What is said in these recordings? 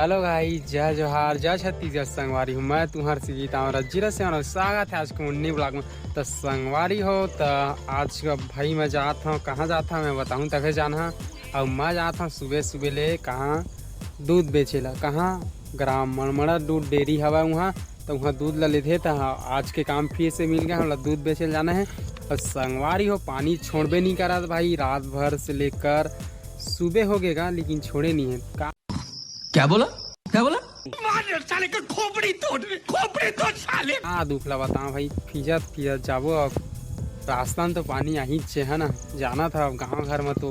Hello भाई, जय जोहार, जय छत्तीसगढ़। संगवारी हूँ मैं तुम्हार सीता और जीरा से और स्वागत है आज के मुन्नी ब्लॉग में। तो संगवारी हो तो आज का भाई मैं जाता हूँ, कहाँ जाता हूँ मैं बताऊँ तभी जाना। और मैं जाता हूँ सुबह सुबह ले कहाँ दूध बेचेला, कहाँ ग्राम मड़मड़ा दूध डेयरी हवा वहाँ। तो वहाँ दूध ला लेते तो आज के काम फिर से मिल गया, हम लोग दूध बेचे जाना है। और संगवारी हो पानी छोड़बे नहीं करा भाई, रात भर से लेकर सुबह हो गएगा लेकिन छोड़े नहीं है। क्या बोला क्या बोला? साले का खोपड़ी तोड़ साले। हाँ दुखला बताओ भाई, फिजत फिजत जाबो। अब रास्ता में तो पानी आ ही है ना, जाना था। अब गांव घर में तो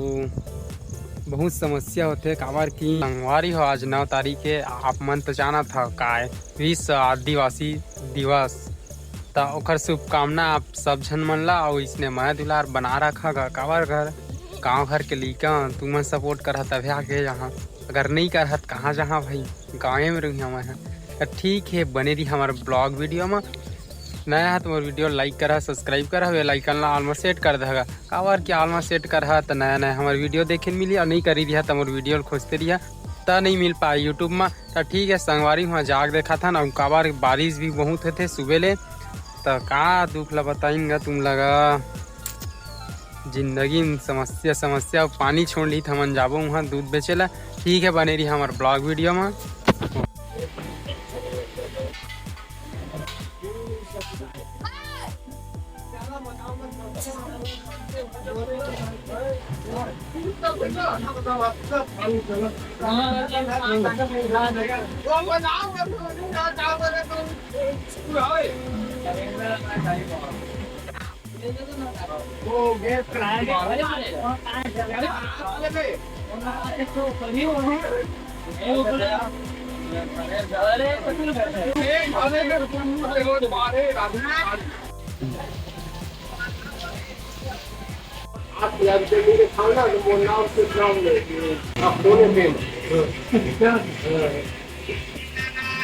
बहुत समस्या होते काबर की संगवारी हो आज 9 तारीख के। आप मन तो जाना था काय विश्व आदिवासी दिवस, तो ओकर शुभकामना आप सब जन मन ला। और इसने मैं दुलार बना रखा काबर घर गांव घर के लइका तुमन सपोर्ट करा तभी आगे यहाँ, अगर नहीं कर कहाँ जहाँ भाई गाँव में रही मैं। तो ठीक है, बने रही हमारे ब्लॉग वीडियो में। नया है तो मोर वीडियो लाइक करा, सब्सक्राइब करा, वे लाइकन ला ऑल में सेट कर देगा। काबर कि ऑल में सेट करा तो नया नया हमारे वीडियो देखे मिली। और नहीं करी दिया तो मोर वीडियो खोजते रहिए तो नहीं मिल पाए यूट्यूब में। तो ठीक है, संगवारी वहाँ जाग देखा था ना, काबर बारिश भी बहुत होते सुबह ले। तो का दुख ला बताएंगे तुम लगा, जिंदगी में समस्या पानी छोड़ ली था मन जाबो वहाँ दूध बेचेला। ठीक है, बने रही हमारे ब्लॉग वीडियो में।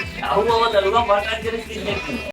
क्या हुआ?